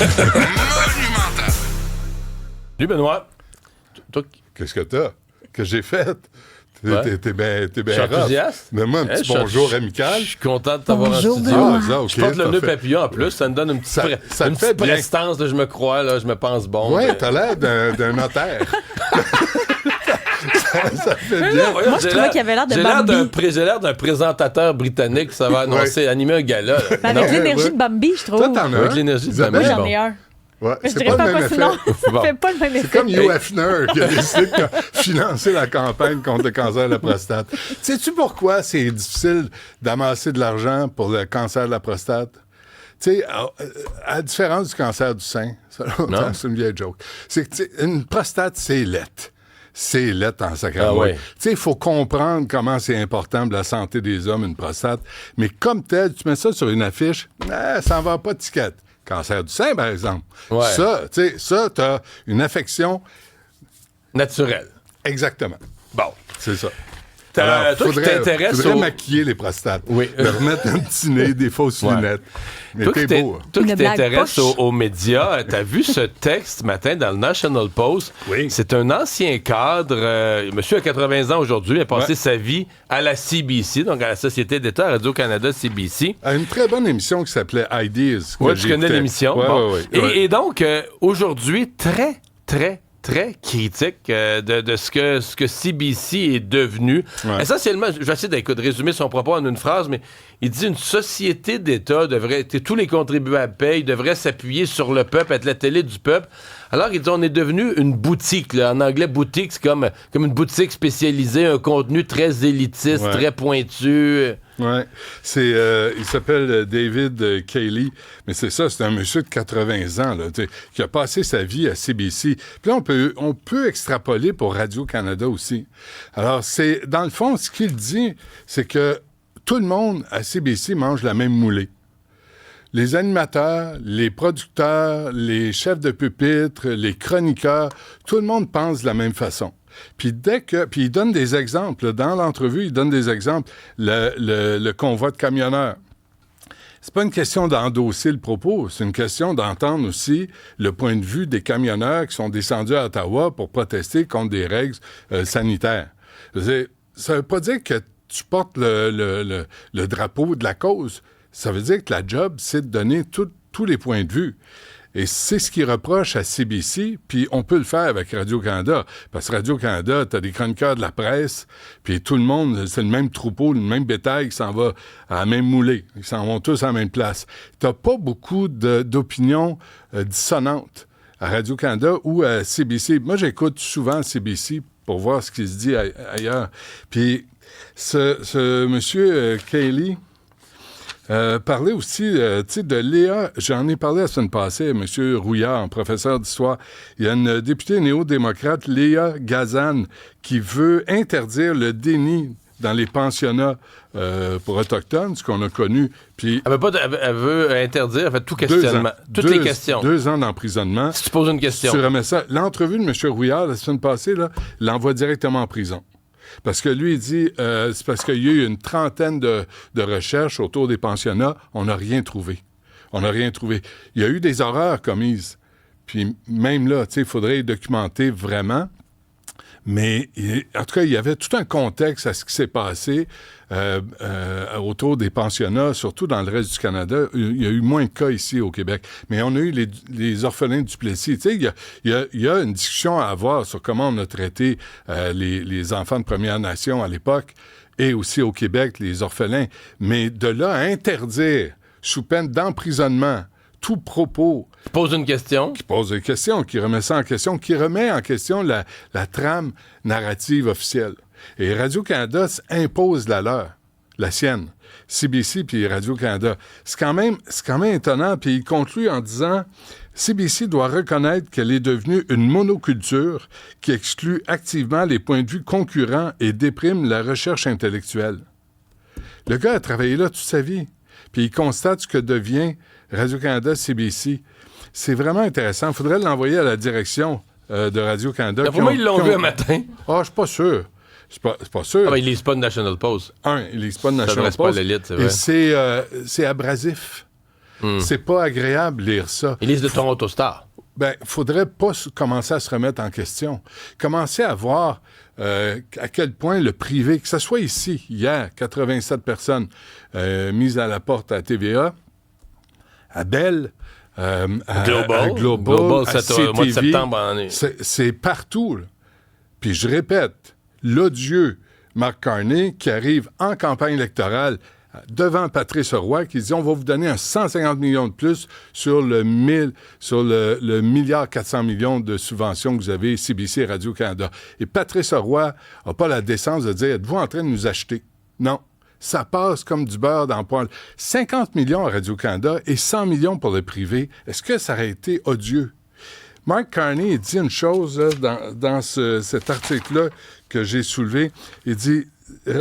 Monumental. Salut, Benoît. Toi, Qu'est-ce que t'as? Que j'ai fait? T'es bien je suis enthousiaste. Donne-moi un petit bonjour amical. Je suis content de t'avoir en Bonjour, studio. Benoît. Ça, ok, Je porte le nœud parfait. papillon en plus. Ça me donne une petite, Ça une te fait petite bien. prestance de je me crois, là, je me pense bon. Ouais, Mais- t'as l'air d'un notaire. ça fait Mais bien. non, voyons, Moi, je j'ai trouvais l'air- qu'il avait l'air de j'ai l'air Bambi. j'ai l'air d'un présentateur britannique qui ça va annoncer, animer un gala. là. Mais avec Non, l'énergie ouais. de Bambi, je trouve. Toi, t'en as Avec un? l'énergie de Isabelle? Bambi. Moi, j'en bon. ai un. Ouais, Mais je c'est dirais pas pas le même quoi sinon. effet. Ça Bon. fait pas le même C'est effet. comme Hugh Hefner qui a décidé de financer la campagne contre le cancer de la prostate. Sais-tu pourquoi c'est difficile d'amasser de l'argent pour le cancer de la prostate? Tu sais, à la différence du cancer du sein, ça, Non. c'est une vieille joke, c'est que tu sais, une prostate, c'est lettre. C'est lettre en sacrament. Ah ouais. Tu sais, il faut comprendre comment c'est important pour la santé des hommes, une prostate. Mais comme tel, tu mets ça sur une affiche, ça n'en va pas de ticket. Cancer du sein, par exemple. Ouais. Ça, t'as une affection. Naturel. Exactement. Bon. C'est ça. Toi qui t'intéresses faudrait au- maquiller les prostates. Oui. De remettre un petit nez, des fausses Ouais. lunettes. Mais Toi t'es qui beau. toi qui Une blague t'intéresses poche. aux médias, t'as vu ce texte ce matin dans le National Post? Oui. C'est un ancien cadre, monsieur a 80 ans aujourd'hui, il a passé Ouais. sa vie à la CBC, donc à la Société d'État Radio-Canada CBC. À une très bonne émission qui s'appelait Ideas. que Ouais, tu connais j'écoutais. l'émission. Ouais, Bon. ouais, ouais. Et donc, aujourd'hui, très critique de ce que CBC est devenu. Ouais. Essentiellement, je vais essayer de résumer son propos en une phrase, mais il dit une société d'État devrait, tous les contribuables payent, devrait s'appuyer sur le peuple, être la télé du peuple. Alors, il dit, on est devenu une boutique. Là. En anglais, boutique, c'est comme une boutique spécialisée, un contenu très élitiste, Ouais. très pointu. Ouais. Il s'appelle David Cayley, mais c'est ça, c'est un monsieur de 80 ans là, tu sais, qui a passé sa vie à CBC. Puis là, on peut extrapoler pour Radio-Canada aussi. Alors, dans le fond, ce qu'il dit, c'est que tout le monde à CBC mange la même moulée. Les animateurs, les producteurs, les chefs de pupitre, les chroniqueurs, tout le monde pense de la même façon. Puis il donne des exemples. Dans l'entrevue, il donne des exemples. Le convoi de camionneurs. C'est pas une question d'endosser le propos, c'est une question d'entendre aussi le point de vue des camionneurs qui sont descendus à Ottawa pour protester contre des règles sanitaires. Ça veut pas dire que tu portes le drapeau de la cause. Ça veut dire que la job, c'est de donner tous les points de vue. Et c'est ce qu'il reproche à CBC, puis on peut le faire avec Radio-Canada. Parce que Radio-Canada, t'as des chroniqueurs de la presse, puis tout le monde, c'est le même troupeau, le même bétail qui s'en va à la même moulée. Ils s'en vont tous à la même place. T'as pas beaucoup d'opinions dissonantes à Radio-Canada ou à CBC. Moi, j'écoute souvent CBC pour voir ce qui se dit ailleurs. Puis ce monsieur Cayley... parlait aussi de Léa, j'en ai parlé la semaine passée à M. Rouillard, professeur d'histoire. Il y a une députée néo-démocrate, Léa Gazan, qui veut interdire le déni dans les pensionnats pour Autochtones, ce qu'on a connu. Puis Elle veut interdire, en fait, tout questionnement. Toutes les questions. 2 ans d'emprisonnement. Si tu poses une question. Tu remets ça. L'entrevue de M. Rouillard, la semaine passée, là, l'envoie directement en prison. Parce que lui, il dit, c'est parce qu'il y a eu une trentaine de recherches autour des pensionnats, on n'a rien trouvé. On n'a rien trouvé. Il y a eu des horreurs commises. Puis même là, tu sais, il faudrait les documenter vraiment. Mais en tout cas, il y avait tout un contexte à ce qui s'est passé autour des pensionnats, surtout dans le reste du Canada. Il y a eu moins de cas ici au Québec. Mais on a eu les orphelins du Duplessis. Tu sais, il y a une discussion à avoir sur comment on a traité les enfants de Première Nation à l'époque et aussi au Québec, les orphelins. Mais de là à interdire, sous peine d'emprisonnement, tout propos Tu poses une question. qui pose des questions, qui remet ça en question, qui remet en question la trame narrative officielle. Et Radio-Canada impose la leur, la sienne. CBC puis Radio-Canada. C'est quand même étonnant. Puis il conclut en disant CBC doit reconnaître qu'elle est devenue une monoculture qui exclut activement les points de vue concurrents et déprime la recherche intellectuelle. Le gars a travaillé là toute sa vie. Puis il constate ce que devient Radio-Canada CBC. C'est vraiment intéressant. Il faudrait l'envoyer à la direction de Radio-Canada. Pour moi, ils l'ont vu un matin. Ah, je suis pas sûr. C'est pas sûr. Ah, ben, ils lisent pas le National Post. Ils lisent pas de Ça National reste pas Post. à l'élite, c'est Et vrai. c'est abrasif. C'est pas agréable lire ça. Ils lisent de Toronto Star. Ben, faudrait pas commencer à se remettre en question. Commencer à voir à quel point le privé, que ce soit ici, hier, 87 personnes mises à la porte à TVA, à Bell, à Global, à CTV, au mois de septembre. C'est partout. Là. Puis je répète, l'odieux Mark Carney qui arrive en campagne électorale devant Patrice Roy, qui dit on va vous donner un 150 millions de plus sur le milliard 400 millions de subventions que vous avez CBC et Radio-Canada. Et Patrice Roy n'a pas la décence de dire êtes-vous en train de nous acheter? Non. Ça passe comme du beurre dans le poêle. 50 millions à Radio-Canada et 100 millions pour le privé. Est-ce que ça aurait été odieux? Mark Carney dit une chose dans cet article-là que j'ai soulevé. Il dit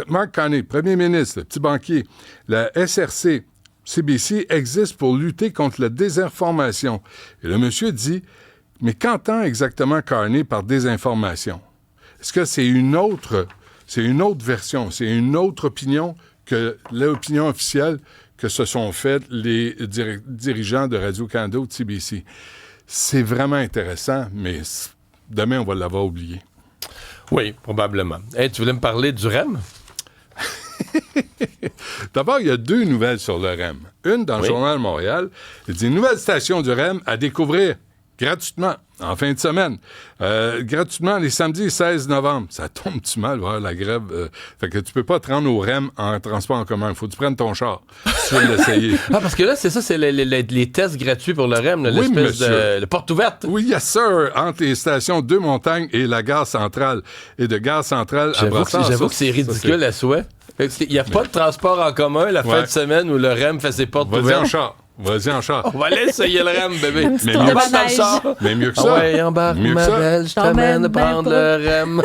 Mark Carney, premier ministre, le petit banquier, la SRC, CBC existe pour lutter contre la désinformation. Et le monsieur dit, mais qu'entend exactement Carney par désinformation? Est-ce que c'est une autre version, c'est une autre opinion que l'opinion officielle que se sont faites les dirigeants de Radio-Canada ou de CBC? C'est vraiment intéressant, mais demain, on va l'avoir oublié. Oui, probablement. Hey, tu voulais me parler du REM? D'abord, il y a 2 nouvelles sur le REM. Une dans le Journal de Montréal. Il dit « Nouvelle station du REM à découvrir gratuitement en fin de semaine. Gratuitement les samedis 16 novembre. » Ça tombe-tu mal, voir la grève? Fait que tu peux pas te rendre au REM en transport en commun. Il faut que tu prennes ton char. Tu veux l'essayer. Ah, parce que là, c'est ça, c'est les tests gratuits pour le REM, là, oui, l'espèce de porte ouverte. Oui, yes, sir, entre les stations Deux-Montagnes et la gare centrale. Et de gare centrale à Brossard. J'avoue que c'est ridicule à souhait. Il n'y a pas de transport en commun la fin de semaine où le REM fait ses portes ouvertes. Vas-y en char. On va aller essayer le REM, bébé. Mais mieux que ça. Ouais, embarque ma belle, je t'amène prendre le REM.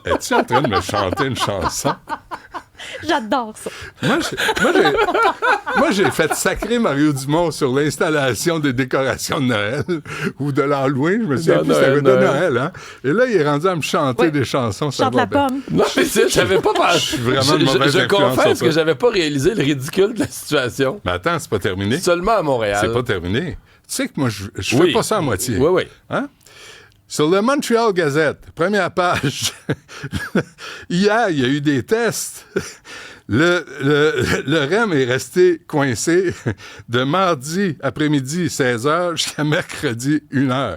Es-tu en train de me chanter une chanson? J'adore ça. Moi, j'ai fait sacrer Mario Dumont sur l'installation des décorations de Noël ou de l'Halloween. Je me souviens plus, c'était de Noël. Hein? Et là, il est rendu à me chanter des chansons. Chante la pomme. Non, mais j'avais pas pensé. Je suis vraiment de mauvaise Je influence confesse que j'avais pas réalisé le ridicule de la situation. Mais attends, c'est pas terminé. Seulement à Montréal. C'est pas terminé. Tu sais que moi, je fais pas ça à moitié. Oui. Hein? Sur le Montreal Gazette, première page, hier, il y a eu des tests. Le REM est resté coincé de mardi après-midi 16h jusqu'à mercredi 1h.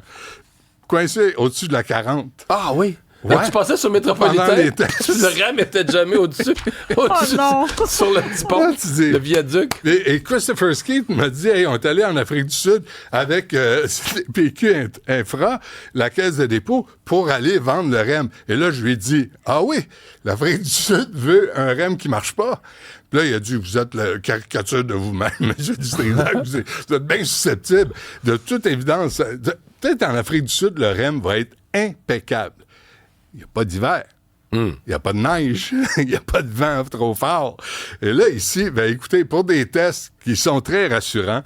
Coincé au-dessus de la 40. Ah oui? Ouais. Tu passais sur Métropolitain, le REM était jamais au-dessus. Oh non! Sur le petit pont, le viaduc. Et Christopher Skeet m'a dit, hey, on est allé en Afrique du Sud avec PQ Infra, la caisse de dépôt, pour aller vendre le REM. Et là, je lui ai dit, ah oui, l'Afrique du Sud veut un REM qui marche pas. Puis là, il a dit, vous êtes la caricature de vous-même. J'ai dit, vous êtes bien susceptible. De toute évidence, peut-être en Afrique du Sud, le REM va être impeccable. Il n'y a pas d'hiver. Il n'y a pas de neige. Il n'y a pas de vent trop fort. Et là, ici, ben écoutez, pour des tests qui sont très rassurants,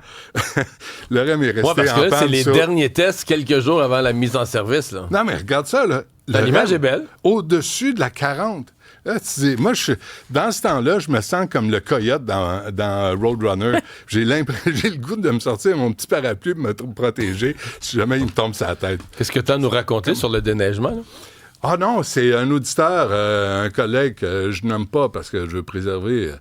le REM est resté parce que là, en panne. C'est les derniers tests quelques jours avant la mise en service. Là. Non, mais regarde ça. Là. L'image est belle. Au-dessus de la 40. Là, tu dis, moi, dans ce temps-là, je me sens comme le coyote dans Roadrunner. J'ai le goût de me sortir mon petit parapluie pour me protéger si jamais il me tombe sur la tête. Qu'est-ce que tu as à nous raconter sur le déneigement? Là? Ah non, c'est un auditeur, un collègue que je nomme pas parce que je veux préserver.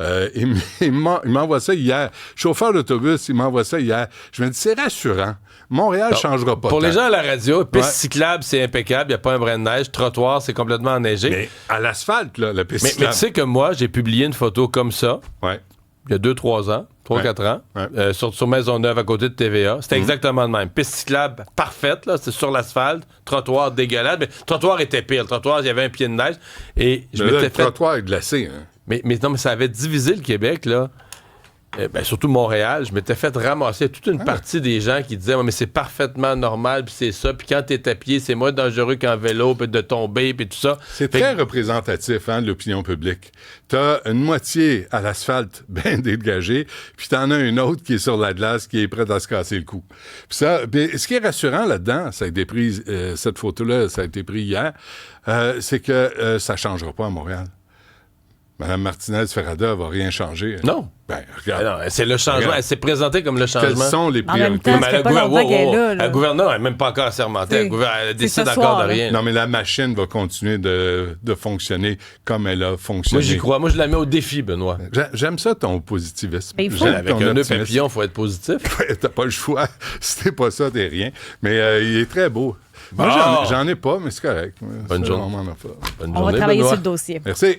Il m'envoie ça hier. Chauffeur d'autobus, il m'envoie ça hier. Je me dis, c'est rassurant. Montréal ne changera pas. Pour les gens à la radio, piste Ouais. cyclable, c'est impeccable. Il n'y a pas un brin de neige. Trottoir, c'est complètement enneigé. Mais à l'asphalte, là, la piste Mais cyclable. tu sais que moi, j'ai publié une photo comme ça, Ouais. il y a 2-3 ans, 3-4 ans, Ouais. sur Maisonneuve, à côté de TVA. C'était exactement le même. Piste cyclable parfaite, là, c'est sur l'asphalte. Trottoir dégueulasse. Mais le trottoir était pire. Le trottoir, il y avait un pied de neige. Et je Mais là, m'étais le fait... trottoir est glacé. Hein. Mais non, mais ça avait divisé le Québec, là. Surtout Montréal, je m'étais fait ramasser toute une partie des gens qui disaient mais c'est parfaitement normal, puis c'est ça, puis quand t'es à pied, c'est moins dangereux qu'en vélo, puis de tomber, puis tout ça. C'est très représentatif de l'opinion publique. T'as une moitié à l'asphalte bien dégagée, puis t'en as une autre qui est sur la glace, qui est prête à se casser le cou. Puis ça, ce qui est rassurant là-dedans, ça a été pris, cette photo-là, ça a été pris hier, c'est que ça changera pas à Montréal. Mme Martinez-Ferrada va rien changer. Non. Ben, regarde. Non, c'est le changement. Regarde. Elle s'est présentée comme le Quelles changement. sont les En même priorités? temps, ça fait pas longtemps qu'elle est là, là. La gouverneure n'est même pas encore assermentée. Oui. Elle décide ce encore soir, de là. rien. Non, mais la machine va continuer de fonctionner comme elle a fonctionné. Moi, j'y crois. Moi, je la mets au défi, Benoît. J'aime ça, ton positivisme. Mais il faut. J'aime Avec ton un nœud optimisme. papillon, il faut être positif. Ouais, t'as pas le choix. Si t'es pas ça, t'es rien. Mais il est très beau. Moi, Bon. j'en ai pas, mais c'est correct. Bonne Ça, journée. on m'en a pas. Bonne On va journée, travailler Benoît. sur le dossier. Merci.